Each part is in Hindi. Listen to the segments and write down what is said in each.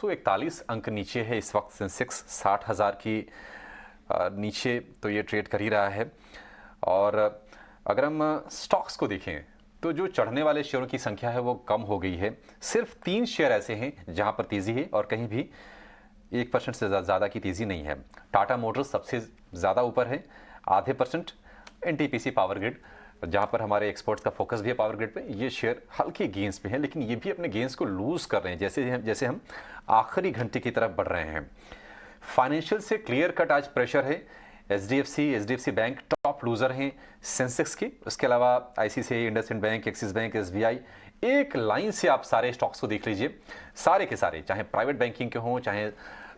441 अंक नीचे है इस वक्त सेंसेक्स 60,000 की नीचे तो ये ट्रेड कर ही रहा है। और अगर हम स्टॉक्स को देखें तो जो चढ़ने वाले शेयरों की संख्या है वो कम हो गई है। सिर्फ 3 शेयर ऐसे हैं जहां पर तेजी है और कहीं भी 1% से ज़्यादा की तेजी नहीं है। टाटा मोटर्स सबसे ज़्यादा ऊपर है, आधे %। एनटीपीसी पावर ग्रिड, जहां पर हमारे एक्सपर्ट्स का फोकस भी है पावर ग्रिड पे, ये शेयर हल्के गेंस पे हैं, लेकिन ये भी अपने गेंस को लूज कर रहे हैं जैसे हम आखिरी घंटे की तरफ बढ़ रहे हैं। फाइनेंशियल से क्लियर कट आज प्रेशर है। एचडीएफसी बैंक टॉप लूजर हैं सेंसेक्स की। उसके अलावा ICICI, IndusInd bank, axis bank, SBI, एक लाइन से आप सारे स्टॉक्स को देख लीजिए, सारे के सारे, चाहे प्राइवेट बैंकिंग के हों, चाहे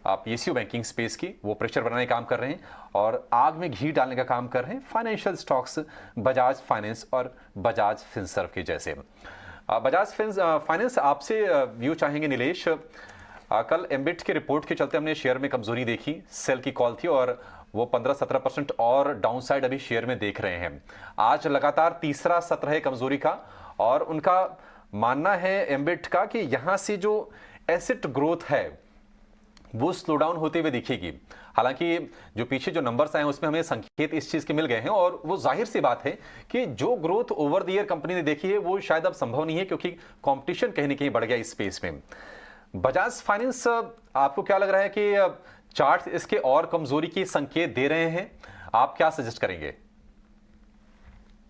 आप पीएसयू बैंकिंग स्पेस की, वो प्रेशर बनाने का काम कर रहे हैं और आग में घी डालने का काम कर रहे हैं फाइनेंशियल स्टॉक्स, बजाज फाइनेंस और बजाज फिनसर्व के जैसे। बजाज फाइनेंस आपसे व्यू चाहेंगे नीलेश। कल एम्बिट की रिपोर्ट के चलते हमने शेयर में कमजोरी देखी, सेल की कॉल थी और वो 15-17% और डाउनसाइड अभी शेयर में देख रहे हैं। आज लगातार तीसरा सत्र है कमजोरी का और उनका मानना है एम्बिट का कि यहां से जो एसेट ग्रोथ है वो स्लो डाउन होते हुए दिखेगी। हालांकि जो पीछे जो नंबर्स आए हैं उसमें हमें संकेत इस चीज के मिल गए हैं और वो जाहिर सी बात है कि जो growth over the year company ने देखी है वो शायद अब संभव नहीं है, क्योंकि कंपटीशन कहीं ना कहीं बढ़ गया इस स्पेस में। बजाज फाइनेंस, आपको क्या लग रहा है कि चार्ट इसके और कमजोरी के संकेत दे रहे हैं? आप क्या सजेस्ट करेंगे?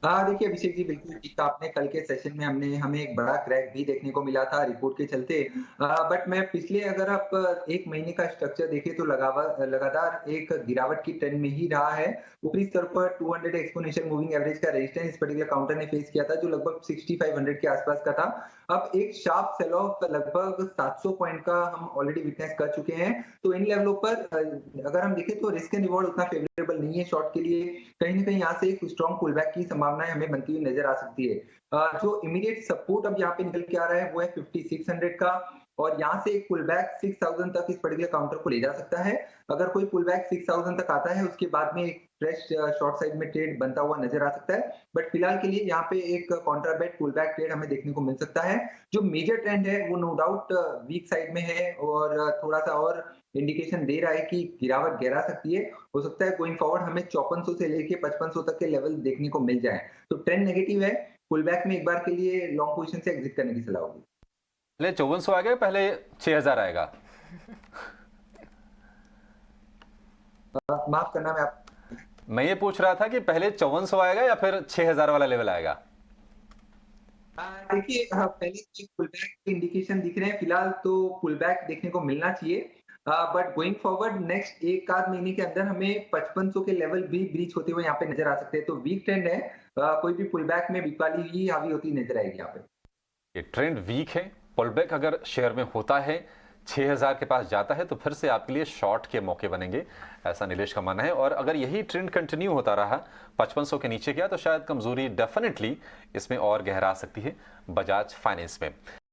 हाँ, देखिए अभिषेक जी, बिल्कुल ठीक कहा आपने। कल के सेशन में हमें एक बड़ा क्रैक भी देखने को मिला था रिपोर्ट के चलते। बट मैं पिछले, अगर आप 1 महीने का स्ट्रक्चर देखें तो लगातार एक गिरावट की ट्रेंड में ही रहा है। ऊपरी स्तर पर 200 एक्सपोनेंशियल मूविंग एवरेज का रेजिस्टेंस इस पर्टिकुलर काउंटर ने फेस किया था, जो लगभग 6500 के आसपास का था। अब एक शार्प सेल ऑफ लगभग 700 पॉइंट का हम ऑलरेडी विटनेस कर चुके हैं। तो इन लेवलों पर अगर हम देखें तो रिस्क एंड रिवॉर्ड उतना फेवरेबल नहीं है शॉर्ट के लिए। कहीं ना कहीं यहाँ से एक स्ट्रॉन्ग पुलबैक की संभावनाएं हमें बनती हुई नजर आ सकती है। जो इमीडिएट सपोर्ट अब यहाँ पे निकल के आ रहा है वो है 5600 का, और यहाँ से एक पुलबैक 6000 तक इस पर्टिकुलर काउंटर को ले जा सकता है। अगर कोई पुलबैक 6000 तक आता है उसके बाद में एक फ्रेश शॉर्ट साइड में ट्रेड बनता हुआ नजर आ सकता है। बट फिलहाल के लिए यहाँ पे एक कॉन्ट्राबैट पुलबैक ट्रेड हमें देखने को मिल सकता है। जो मेजर ट्रेंड है वो नो डाउट वीक साइड में है और थोड़ा सा और इंडिकेशन दे रहा है कि गिरावट गहरा सकती है। हो सकता है गोइंग फॉरवर्ड हमें 5400 से लेके 5500 तक के लेवल देखने को मिल जाए। तो ट्रेंड नेगेटिव है। पुलबैक में एक बार के लिए लॉन्ग पोजीशन से एग्जिट करने की सलाह होगी। पहले 5400 आएगा, पहले 6000 आएगा? माफ करना, मैं ये पूछ रहा था कि पहले 5400 आएगा या फिर 6000 वाला लेवल आएगा? देखिए, पहले एक पुलबैक के इंडिकेशन दिख रहे हैं फिलहाल, तो पुलबैक देखने को मिलना चाहिए। बट गोइंग फॉरवर्ड नेक्स्ट एक आध महीने के अंदर हमें 5500 के लेवल भी ब्रीच होते हुए यहाँ पे नजर आ सकते हैं। तो वीक ट्रेंड है। कोई भी पुलबैक में वीक वाली ही हावी होती नजर आएगी यहाँ पे। ये ट्रेंड वीक है, पुलबैक अगर शेयर में होता है, 6000 के पास जाता है, तो फिर से आपके लिए शॉर्ट के मौके बनेंगे, ऐसा नीलेश का मानना है। और अगर यही ट्रेंड कंटिन्यू होता रहा, 5500 के नीचे गया, तो शायद कमजोरी डेफिनेटली इसमें और गहरा सकती है बजाज फाइनेंस में।